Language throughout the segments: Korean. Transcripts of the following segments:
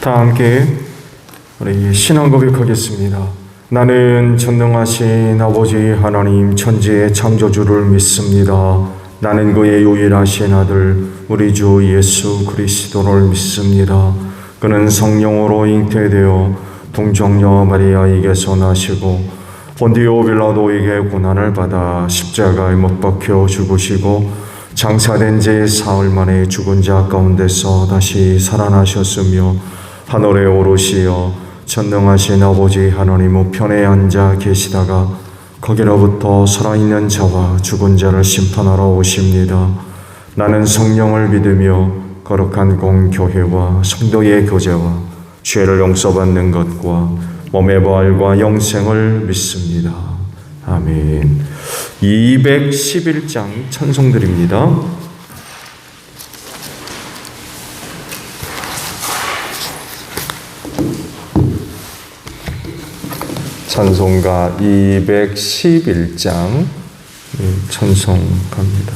다 함께 우리 신앙 고백하겠습니다. 나는 전능하신 아버지 하나님 천지의 창조주를 믿습니다. 나는 그의 유일하신 아들 우리 주 예수 그리스도를 믿습니다. 그는 성령으로 잉태되어 동정녀 마리아에게서 나시고 본디오 빌라도에게 고난을 받아 십자가에 못 박혀 죽으시고 장사된 지 사흘 만에 죽은 자 가운데서 다시 살아나셨으며 하늘에 오르시어 전능하신 아버지 하나님 우편에 앉아 계시다가 거기로부터 살아있는 자와 죽은 자를 심판하러 오십니다. 나는 성령을 믿으며 거룩한 공교회와 성도의 교제와 죄를 용서받는 것과 몸의 부활과 영생을 믿습니다. 아멘. 211장 찬송드립니다. 찬송가 211장 찬송갑니다.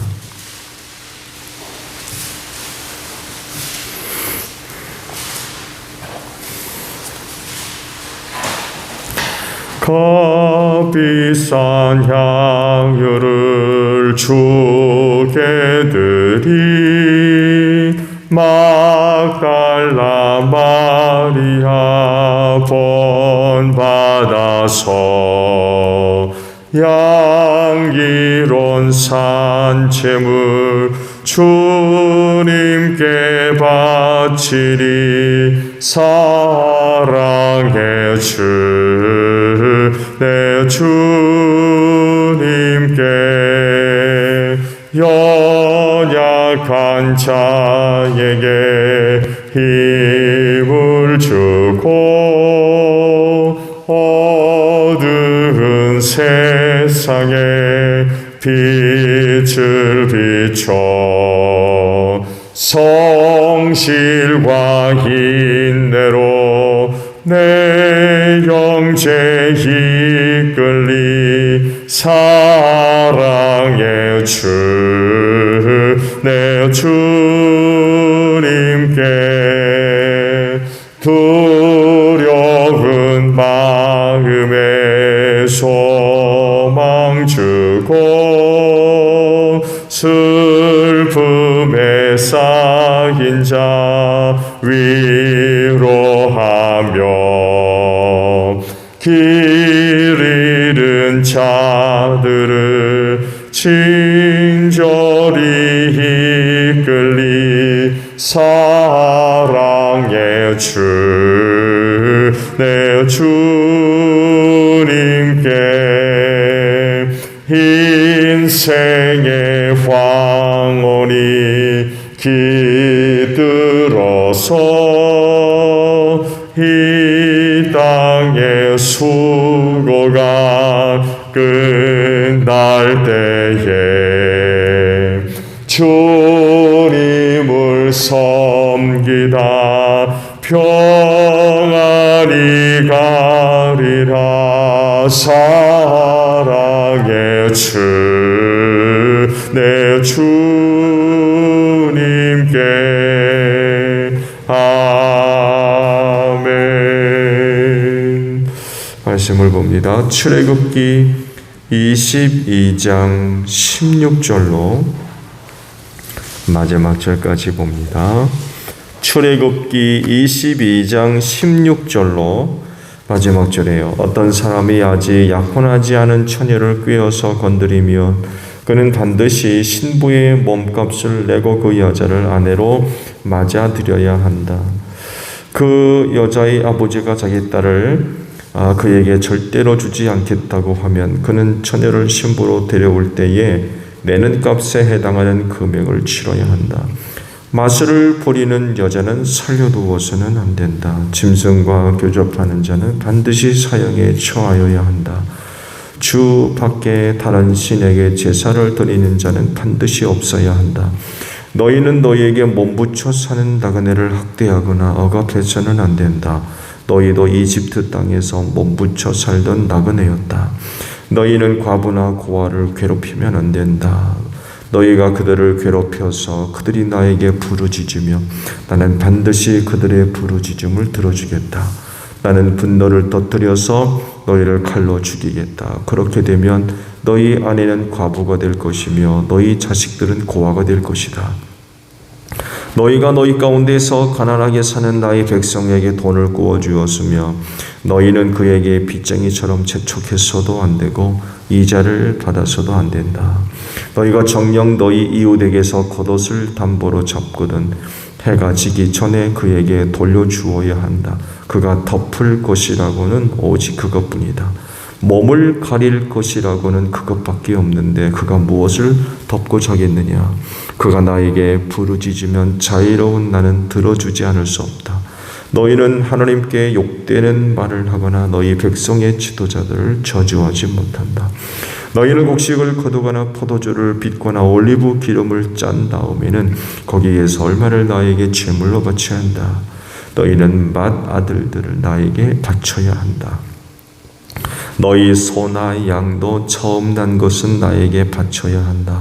값비싼 향유를 주게 드린 막달라 마리아 본받아서 향기로운 산채물 주님께 바치리. 사랑의 주 내 주님께 연약한 자에게 힘을 주고 어두운 세상에 빛을 비춰 성실과 인내로 내 영제 이끌리. 사랑의 주 내 주님께 두려운 마음에 소망 주고 슬픔에 쌓인 자 위로하며 길 잃은 자들을 친절히 이끌리. 사랑의 주 내 주님께 인생의 황혼이 깃들어서 이 땅의 수고가 끝날 때에 주님을 섬기다 평안히 가리라. 사랑의 주 내 주님께. 아멘. 말씀을 봅니다. 출애굽기 22장 16절로 마지막 절까지 봅니다. 출애굽기 22장 16절로 마지막 절이에요. 어떤 사람이 아직 약혼하지 않은 처녀를 꾀어서 건드리면 그는 반드시 신부의 몸값을 내고 그 여자를 아내로 맞아들여야 한다. 그 여자의 아버지가 자기 딸을 그에게 절대로 주지 않겠다고 하면 그는 처녀를 신부로 데려올 때에 내는 값에 해당하는 금액을 치러야 한다. 마술을 부리는 여자는 살려두어서는 안 된다. 짐승과 교접하는 자는 반드시 사형에 처하여야 한다. 주 밖에 다른 신에게 제사를 드리는 자는 반드시 없어야 한다. 너희는 너희에게 몸부쳐 사는 나그네를 학대하거나 억압해서는 안 된다. 너희도 이집트 땅에서 몸부쳐 살던 나그네였다. 너희는 과부나 고아를 괴롭히면 안 된다. 너희가 그들을 괴롭혀서 그들이 나에게 부르짖으며 나는 반드시 그들의 부르짖음을 들어주겠다. 나는 분노를 터뜨려서 너희를 칼로 죽이겠다. 그렇게 되면 너희 아내는 과부가 될 것이며 너희 자식들은 고아가 될 것이다. 너희가 너희 가운데서 가난하게 사는 나의 백성에게 돈을 구워주었으며 너희는 그에게 빚쟁이처럼 재촉해서도 안 되고 이자를 받아서도 안 된다. 너희가 정녕 너희 이웃에게서 겉옷을 담보로 잡거든 해가 지기 전에 그에게 돌려주어야 한다. 그가 덮을 것이라고는 오직 그것뿐이다. 몸을 가릴 것이라고는 그것밖에 없는데 그가 무엇을 덮고 자겠느냐. 그가 나에게 부르짖으면 자유로운 나는 들어주지 않을 수 없다. 너희는 하나님께 욕되는 말을 하거나 너희 백성의 지도자들을 저주하지 못한다. 너희는 곡식을 거두거나 포도주를 빚거나 올리브 기름을 짠 다음에는 거기에서 얼마를 나에게 제물로 바쳐야 한다. 너희는 맏아들들을 나에게 바쳐야 한다. 너희 소나 양도 처음 난 것은 나에게 바쳐야 한다.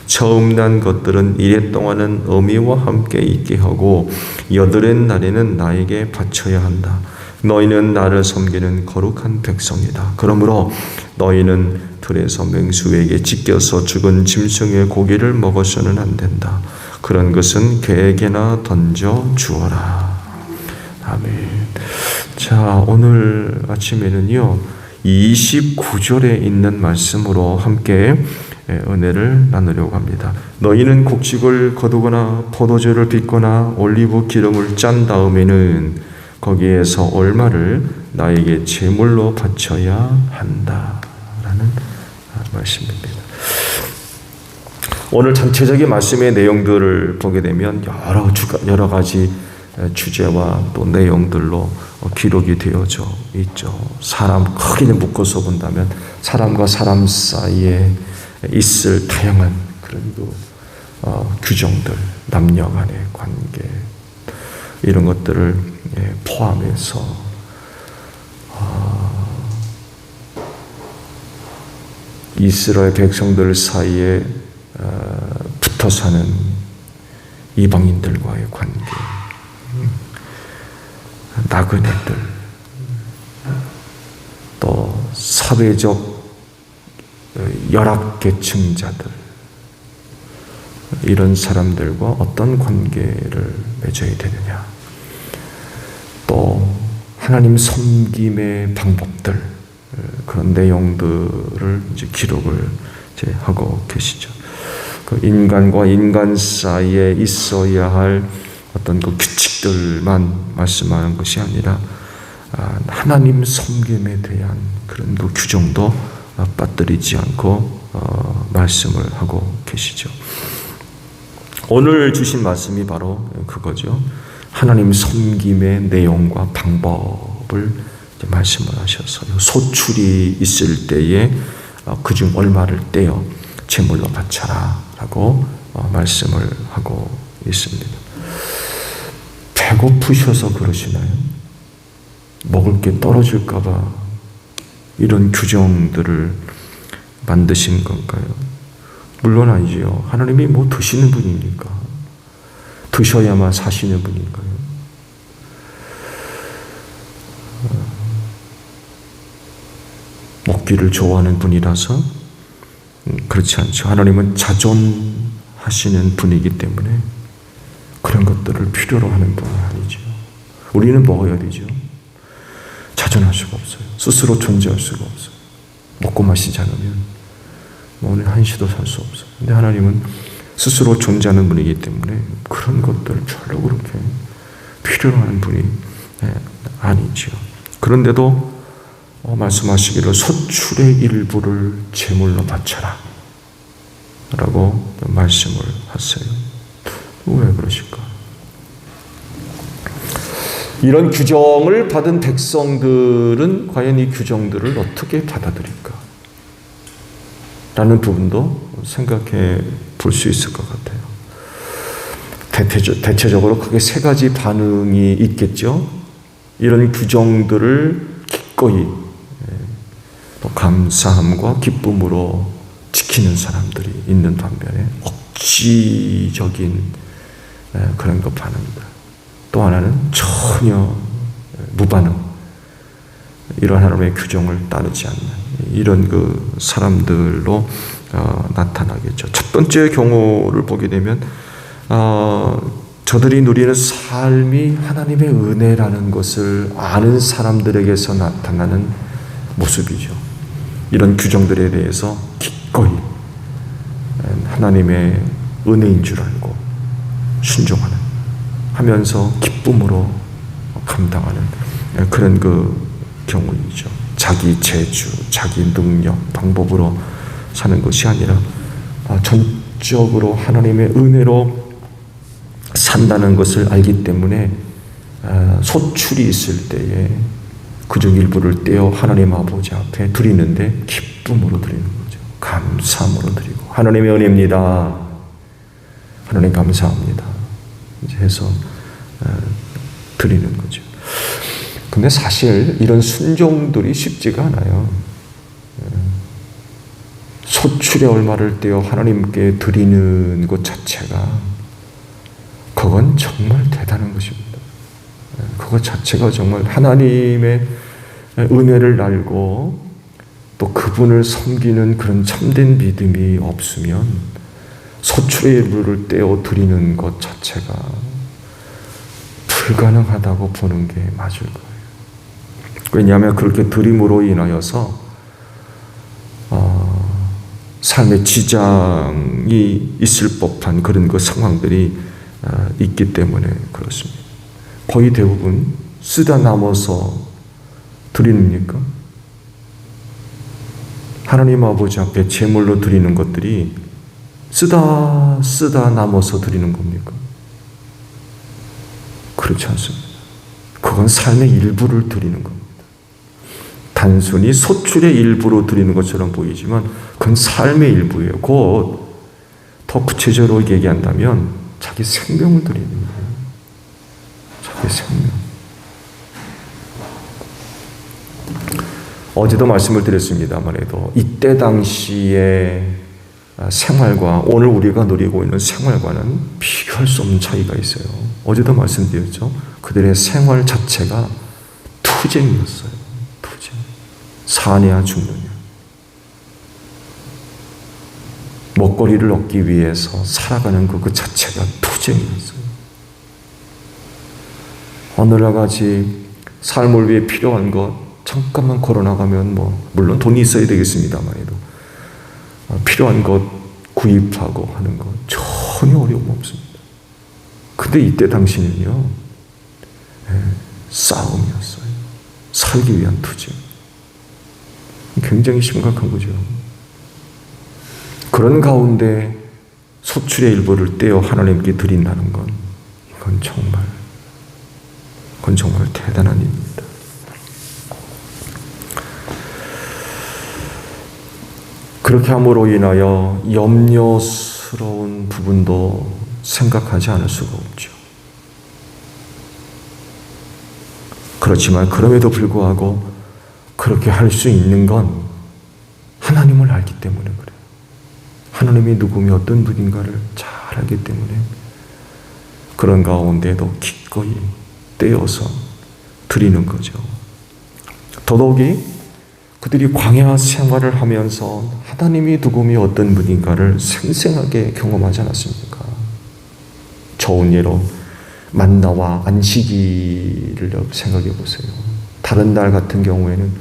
처음 난 것들은 이래 동안은 어미와 함께 있게 하고 여덟의 날에는 나에게 바쳐야 한다. 너희는 나를 섬기는 거룩한 백성이다. 그러므로 너희는 들에서 맹수에게 찢겨서 죽은 짐승의 고기를 먹어서는 안 된다. 그런 것은 개에게나 던져 주어라. 아멘. 자, 오늘 아침에는요 29절에 있는 말씀으로 함께 은혜를 나누려고 합니다. 너희는 곡식을 거두거나 포도주를 빚거나 올리브 기름을 짠 다음에는 거기에서 얼마를 나에게 제물로 바쳐야 한다라는 말씀입니다. 오늘 전체적인 말씀의 내용들을 보게 되면 여러 가지 주제와 또 내용들로 기록이 되어져 있죠. 크게 묶어서 본다면 사람과 사람 사이에 있을 다양한 그런 규정들, 남녀 간의 관계 이런 것들을 포함해서 이스라엘 백성들 사이에 붙어 사는 이방인들과의 관계, 나그네들, 또 사회적 열악계층자들, 이런 사람들과 어떤 관계를 맺어야 되느냐, 또 하나님 섬김의 방법들, 그런 내용들을 이제 기록을 이제 하고 계시죠. 그 인간과 인간 사이에 있어야 할 어떤 그 규칙들만 말씀하는 것이 아니라 하나님 섬김에 대한 그런 그 규정도 빠뜨리지 않고 말씀을 하고 계시죠. 오늘 주신 말씀이 바로 그거죠. 하나님 섬김의 내용과 방법을 말씀을 하셔서 소출이 있을 때에 그중 얼마를 떼어 제물로 바쳐라 라고 말씀을 하고 있습니다. 배고프셔서 그러시나요? 먹을 게 떨어질까 봐 이런 규정들을 만드신 건가요? 물론 아니지요. 하나님이 뭐 드시는 분입니까? 드셔야만 사시는 분인가요? 먹기를 좋아하는 분이라서 그렇지 않죠. 하나님은 자존하시는 분이기 때문에 그런 것들을 필요로 하는 분이 아니죠. 우리는 먹어야 되죠. 자존할 수가 없어요. 스스로 존재할 수가 없어요. 먹고 마시지 않으면 오늘 한시도 살 수 없어요. 근데 하나님은 스스로 존재하는 분이기 때문에 그런 것들을 별로 그렇게 필요로 하는 분이 아니죠. 그런데도 말씀하시기를 소출의 일부를 제물로 바쳐라 라고 말씀을 하세요. 왜 그러실까? 이런 규정을 받은 백성들은 과연 이 규정들을 어떻게 받아들일까? 라는 부분도 생각해 볼 수 있을 것 같아요. 대체적으로 크게 세 가지 반응이 있겠죠. 이런 규정들을 기꺼이 또 감사함과 기쁨으로 지키는 사람들이 있는 반면에 억지적인 그런 것 반응이다. 또 하나는 전혀 무반응, 이런 하나님의 규정을 따르지 않는 이런 그 사람들로 나타나겠죠. 첫 번째 경우를 보게 되면 저들이 누리는 삶이 하나님의 은혜라는 것을 아는 사람들에게서 나타나는 모습이죠. 이런 규정들에 대해서 기꺼이 하나님의 은혜인 줄 알고 순종하는, 하면서 기쁨으로 감당하는 그런 그 경우이죠. 자기 재주, 자기 능력, 방법으로 사는 것이 아니라 전적으로 하나님의 은혜로 산다는 것을 알기 때문에 소출이 있을 때에 그중 일부를 떼어 하나님 아버지 앞에 드리는데 기쁨으로 드리는 거죠. 감사함으로 드리고, 하나님의 은혜입니다, 하나님 감사합니다 이제 해서 드리는 거죠. 근데 사실 이런 순종들이 쉽지가 않아요. 소출의 얼마를 떼어 하나님께 드리는 것 자체가, 그건 정말 대단한 것입니다. 그것 자체가 정말 하나님의 은혜를 알고 또 그분을 섬기는 그런 참된 믿음이 없으면 소출의 일부를 떼어 드리는 것 자체가 불가능하다고 보는 게 맞을 거예요. 왜냐하면 그렇게 드림으로 인하여서 삶의 지장이 있을 법한 그런 그 상황들이 있기 때문에 그렇습니다. 거의 대부분 쓰다 남아서 드리는니까, 하나님 아버지 앞에 제물로 드리는 것들이 쓰다 남아서 드리는 겁니까? 그렇지 않습니다. 그건 삶의 일부를 드리는 겁니다. 단순히 소출의 일부로 드리는 것처럼 보이지만 그건 삶의 일부예요. 곧 더 구체적으로 얘기한다면 자기 생명을 드리는 거예요. 자기 생명. 어제도 말씀을 드렸습니다만 이때 당시의 생활과 오늘 우리가 누리고 있는 생활과는 비교할 수 없는 차이가 있어요. 어제도 말씀드렸죠. 그들의 생활 자체가 투쟁이었어요. 투쟁. 사냐 죽느냐. 먹거리를 얻기 위해서 살아가는 그 자체가 투쟁이었어요. 오늘날같이 삶을 위해 필요한 것, 잠깐만 걸어나가면 물론 돈이 있어야 되겠습니다만도 필요한 것 구입하고 하는 것 전혀 어려움 없습니다. 근데 이때 당시는요, 싸움이었어요. 살기 위한 투쟁. 굉장히 심각한 거죠. 그런 가운데 소출의 일부를 떼어 하나님께 드린다는 건 그건 정말 대단한 일입니다. 그렇게 함으로 인하여 염려스러운 부분도 생각하지 않을 수가 없죠. 그렇지만 그럼에도 불구하고 그렇게 할 수 있는 건 하나님을 알기 때문에 그래요. 하나님이 누구며 어떤 분인가를 잘 알기 때문에 그런 가운데도 기꺼이 떼어서 드리는 거죠. 더더욱이 그들이 광야 생활을 하면서 하나님이 누구며 어떤 분인가를 생생하게 경험하지 않았습니까? 좋은 예로 만나와 안식일을 생각해 보세요. 다른 날 같은 경우에는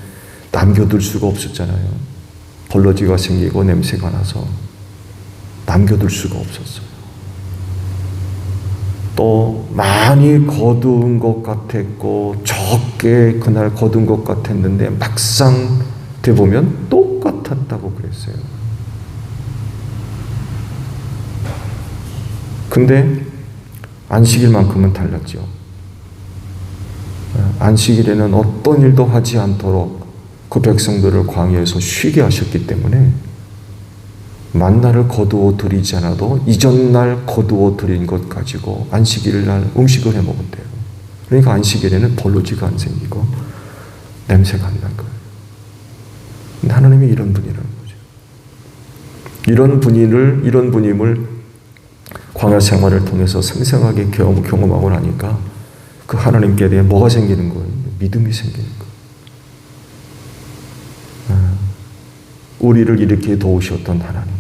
남겨둘 수가 없었잖아요. 벌러지가 생기고 냄새가 나서 남겨둘 수가 없었어요. 또 많이 거둔 것 같았고 적게 그날 거둔 것 같았는데 막상 돼보면 똑같았다고 그랬어요. 근데 안식일만큼은 달랐죠. 안식일에는 어떤 일도 하지 않도록 그 백성들을 광야에서 쉬게 하셨기 때문에 만나를 거두어 드리지 않아도 이전날 거두어 드린 것 가지고 안식일날 음식을 해 먹었대요. 그러니까 안식일에는 벌러지가 안 생기고 냄새가 안 난 거예요. 근데 하나님이 이런 분이라는 거죠. 이런 분임을 광야 생활을 통해서 생생하게 경험하고 나니까 그 하나님께 대해 뭐가 생기는 거예요? 믿음이 생기는 거예요. 우리를 이렇게 도우셨던 하나님.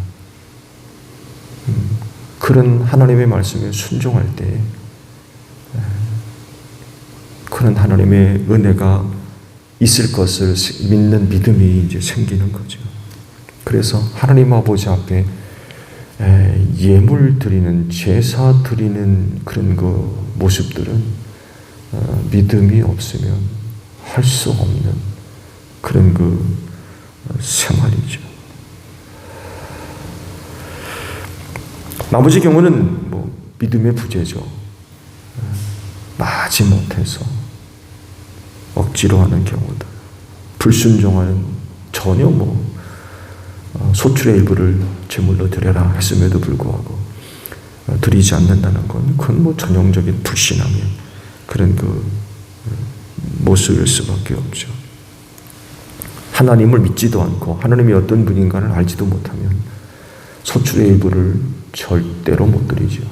그런 하나님의 말씀에 순종할 때 그런 하나님의 은혜가 있을 것을 믿는 믿음이 이제 생기는 거죠. 그래서 하나님 아버지 앞에 예물 드리는, 제사 드리는 그런 그 모습들은 믿음이 없으면 할 수 없는 그런 그 생활이죠. 나머지 경우는 뭐 믿음의 부재죠. 마지 못해서 억지로 하는 경우들, 불순종하는, 전혀 소출의 일부를 제물로 드려라 했음에도 불구하고 드리지 않는다는 건 그건 전형적인 불신앙의 그런 그 모습일 수밖에 없죠. 하나님을 믿지도 않고 하나님이 어떤 분인가를 알지도 못하면 소출의 일부를 절대로 못 드리죠.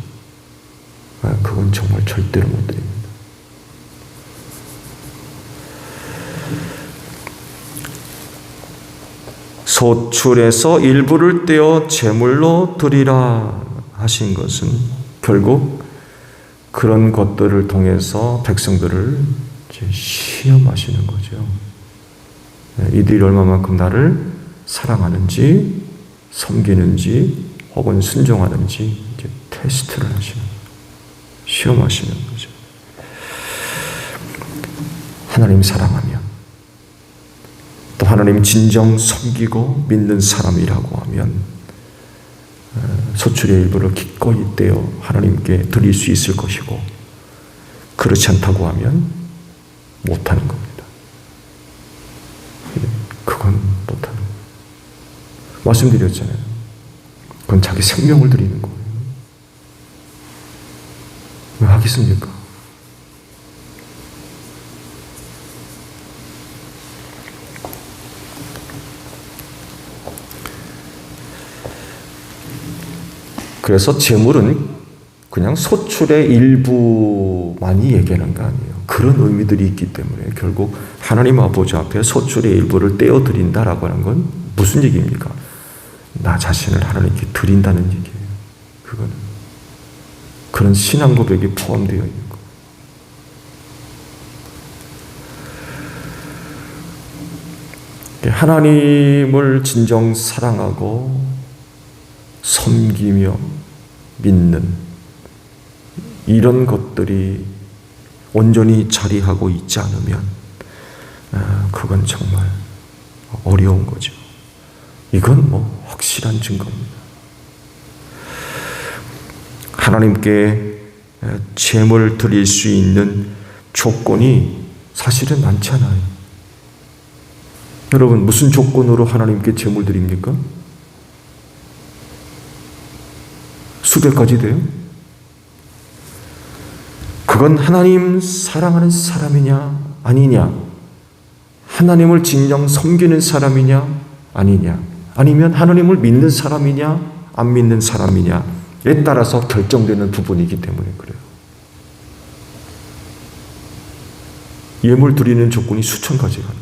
그건 정말 절대로 못 드립니다. 소출에서 일부를 떼어 제물로 드리라 하신 것은 결국 그런 것들을 통해서 백성들을 시험하시는 거죠. 이들이 얼마만큼 나를 사랑하는지, 섬기는지, 혹은 순종하는지 이제 테스트를 하시는 거예요. 시험하시는 거죠. 하나님 사랑하면, 또 하나님 진정 섬기고 믿는 사람이라고 하면 소출의 일부를 기꺼이 떼어 하나님께 드릴 수 있을 것이고, 그렇지 않다고 하면 못하는 겁니다. 그건 못하는 거예요. 말씀드렸잖아요. 그건 자기 생명을 드리는 거예요. 왜 하겠습니까? 그래서 제물은 그냥 소출의 일부만이 얘기하는 거 아니에요. 그런 의미들이 있기 때문에 결국 하나님 아버지 앞에 소출의 일부를 떼어 드린다라고 하는 건 무슨 얘기입니까? 나 자신을 하나님께 드린다는 얘기예요. 그거는 그런 신앙 고백이 포함되어 있는 거예요. 하나님을 진정 사랑하고 섬기며 믿는 이런 것들이 온전히 자리하고 있지 않으면 그건 정말 어려운 거죠. 이건 확실한 증거입니다. 하나님께 제물 드릴 수 있는 조건이 사실은 많지 않아요. 여러분, 무슨 조건으로 하나님께 제물 드립니까? 수백 가지 돼요? 그건 하나님 사랑하는 사람이냐 아니냐, 하나님을 진정 섬기는 사람이냐 아니냐, 아니면 하나님을 믿는 사람이냐 안 믿는 사람이냐에 따라서 결정되는 부분이기 때문에 그래요. 예물 드리는 조건이 수천 가지가 있습니다.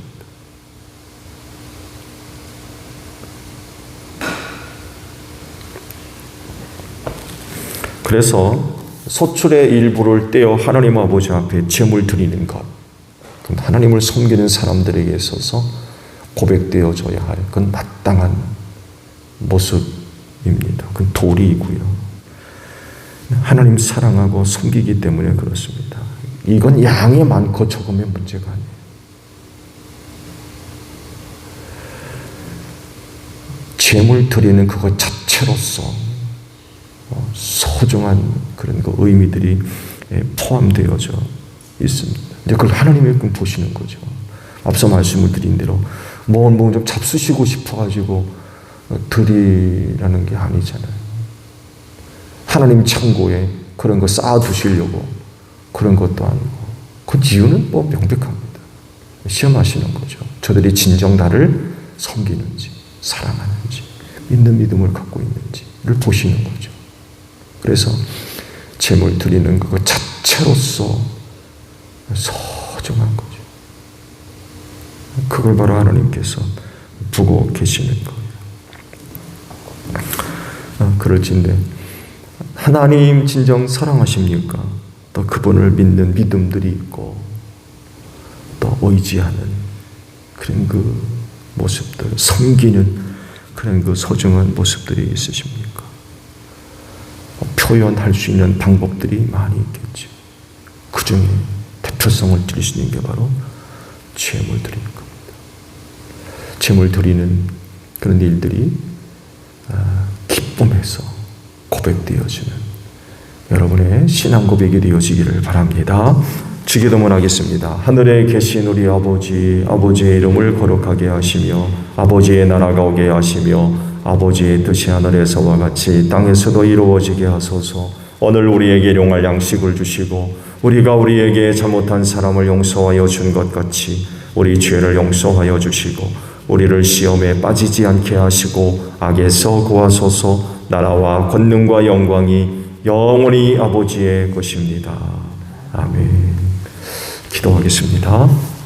그래서 소출의 일부를 떼어 하나님 아버지 앞에 제물 드리는 것, 그건 하나님을 섬기는 사람들에게 있어서 고백되어져야 할 그건 마땅한 모습입니다. 그건 도리이고요. 하나님 사랑하고 섬기기 때문에 그렇습니다. 이건 양이 많고 적음의 문제가 아니에요. 제물 드리는 그것 자체로서 소중한 그런 그 의미들이 포함되어져 있습니다. 이제 그걸 하나님이 보시는 거죠. 앞서 말씀을 드린 대로 뭐 좀 잡수시고 싶어가지고 드리라는 게 아니잖아요. 하나님 창고에 그런 거 쌓아두시려고 그런 것도 아니고, 그 이유는 명백합니다. 시험하시는 거죠. 저들이 진정 나를 섬기는지, 사랑하는지, 믿는 믿음을 갖고 있는지를 보시는 거죠. 그래서 제물 드리는 그것 자체로서 소중한 거죠. 그걸 바로 하나님께서 보고 계시는 거예요. 그럴진데 하나님 진정 사랑하십니까? 또 그분을 믿는 믿음들이 있고 또 의지하는 그런 그 모습들, 섬기는 그런 그 소중한 모습들이 있으십니까? 표현할 수 있는 방법들이 많이 있겠죠. 그 중에 대표성을 드릴 수 있는 게 바로 제물 드리는 겁니다. 제물 드리는 그런 일들이 기쁨에서 고백되어지는 여러분의 신앙 고백이 되어지기를 바랍니다. 주기도문 하겠습니다. 하늘에 계신 우리 아버지, 아버지의 이름을 거룩하게 하시며 아버지의 나라가 오게 하시며 아버지의 뜻이 하늘에서와 같이 땅에서도 이루어지게 하소서. 오늘 우리에게 일용할 양식을 주시고 우리가 우리에게 잘못한 사람을 용서하여 준 것 같이 우리 죄를 용서하여 주시고 우리를 시험에 빠지지 않게 하시고 악에서 구하소서. 나라와 권능과 영광이 영원히 아버지의 것입니다. 아멘. 기도하겠습니다.